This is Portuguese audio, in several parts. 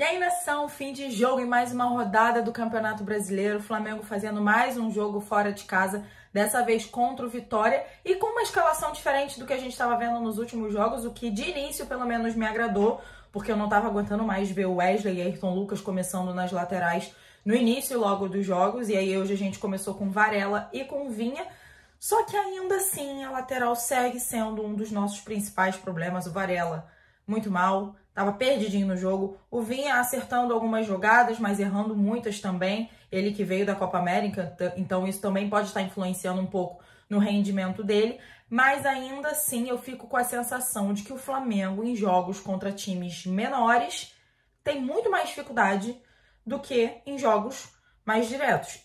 E aí, nação, fim de jogo e mais uma rodada do Campeonato Brasileiro. O Flamengo fazendo mais um jogo fora de casa, dessa vez contra o Vitória e com uma escalação diferente do que a gente estava vendo nos últimos jogos, o que de início pelo menos me agradou, porque eu não estava aguentando mais ver o Wesley e Ayrton Lucas começando nas laterais no início logo dos jogos. E aí hoje a gente começou com Varela e com Vinha. Só que ainda assim a lateral segue sendo um dos nossos principais problemas. O Varela muito mal, tava perdidinho no jogo. O Vinha acertando algumas jogadas, mas errando muitas também. Ele que veio da Copa América, então isso também pode estar influenciando um pouco no rendimento dele. Mas ainda assim eu fico com a sensação de que o Flamengo em jogos contra times menores tem muito mais dificuldade do que em jogos mais diretos,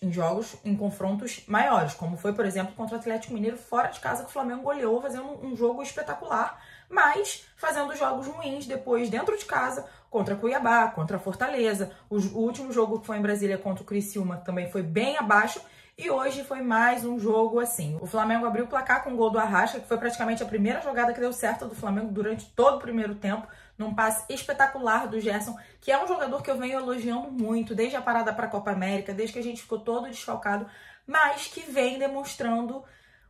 em confrontos maiores, como foi, por exemplo, contra o Atlético Mineiro fora de casa, que o Flamengo goleou, fazendo um jogo espetacular, mas fazendo jogos ruins depois dentro de casa, contra Cuiabá, contra Fortaleza. O último jogo que foi em Brasília contra o Criciúma também foi bem abaixo, e hoje foi mais um jogo assim. O Flamengo abriu o placar com o gol do Arrasca, que foi praticamente a primeira jogada que deu certo do Flamengo durante todo o primeiro tempo, num passe espetacular do Gerson, que é um jogador que eu venho elogiando muito, desde a parada para a Copa América, desde que a gente ficou todo desfalcado, mas que vem demonstrando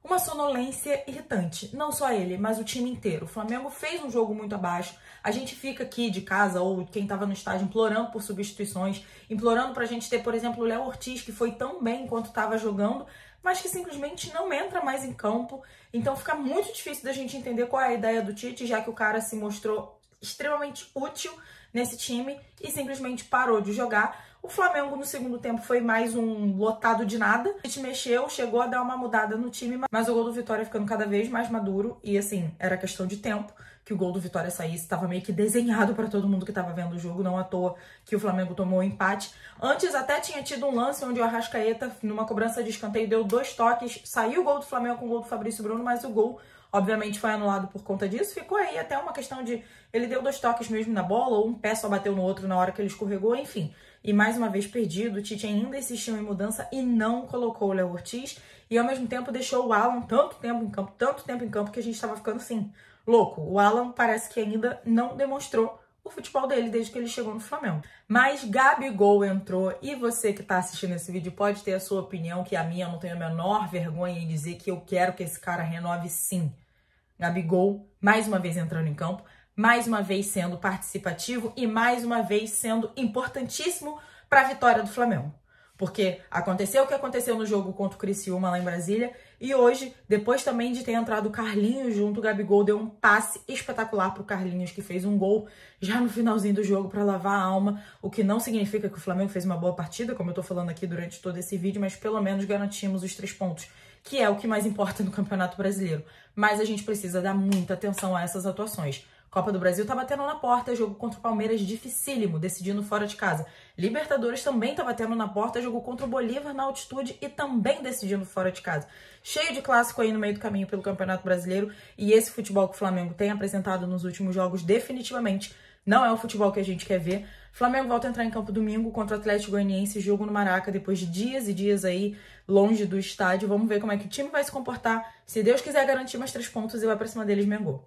uma sonolência irritante. Não só ele, mas o time inteiro. O Flamengo fez um jogo muito abaixo. A gente fica aqui de casa, ou quem estava no estádio, implorando por substituições, implorando pra gente ter, por exemplo, o Léo Ortiz, que foi tão bem enquanto estava jogando, mas que simplesmente não entra mais em campo. Então fica muito difícil da gente entender qual é a ideia do Tite, já que o cara se mostrou extremamente útil nesse time e simplesmente parou de jogar. O Flamengo no segundo tempo foi mais um lotado de nada. A gente mexeu, chegou a dar uma mudada no time, mas o gol do Vitória ficando cada vez mais maduro e assim, era questão de tempo que o gol do Vitória saísse, estava meio que desenhado para todo mundo que estava vendo o jogo, não à toa que o Flamengo tomou o empate. Antes até tinha tido um lance onde o Arrascaeta, numa cobrança de escanteio, deu 2 toques, saiu o gol do Flamengo com o gol do Fabrício Bruno, mas o gol obviamente foi anulado por conta disso. Ficou aí até uma questão de ele deu 2 toques mesmo na bola, ou um pé só bateu no outro na hora que ele escorregou, enfim. E mais uma vez perdido, o Tite ainda insistiu em mudança e não colocou o Léo Ortiz. E ao mesmo tempo deixou o Alan tanto tempo em campo que a gente estava ficando assim, louco. O Alan parece que ainda não demonstrou o futebol dele desde que ele chegou no Flamengo. Mas Gabigol entrou e você que tá assistindo esse vídeo pode ter a sua opinião, que a minha eu não tenho a menor vergonha em dizer que eu quero que esse cara renove sim. Gabigol, mais uma vez entrando em campo, mais uma vez sendo participativo e mais uma vez sendo importantíssimo para a vitória do Flamengo. Porque aconteceu o que aconteceu no jogo contra o Criciúma lá em Brasília e hoje, depois também de ter entrado o Carlinhos junto, o Gabigol deu um passe espetacular pro Carlinhos, que fez um gol já no finalzinho do jogo para lavar a alma, o que não significa que o Flamengo fez uma boa partida, como eu tô falando aqui durante todo esse vídeo, mas pelo menos garantimos os 3 pontos, que é o que mais importa no Campeonato Brasileiro. Mas a gente precisa dar muita atenção a essas atuações. Copa do Brasil tá batendo na porta, jogo contra o Palmeiras dificílimo, decidindo fora de casa. Libertadores também tá batendo na porta, jogo contra o Bolívar na altitude e também decidindo fora de casa. Cheio de clássico aí no meio do caminho pelo Campeonato Brasileiro, e esse futebol que o Flamengo tem apresentado nos últimos jogos definitivamente não é o futebol que a gente quer ver. O Flamengo volta a entrar em campo domingo contra o Atlético Goianiense, jogo no Maraca, depois de dias e dias aí longe do estádio. Vamos ver como é que o time vai se comportar. Se Deus quiser garantir mais 3 pontos, e vai pra cima deles, Mengão.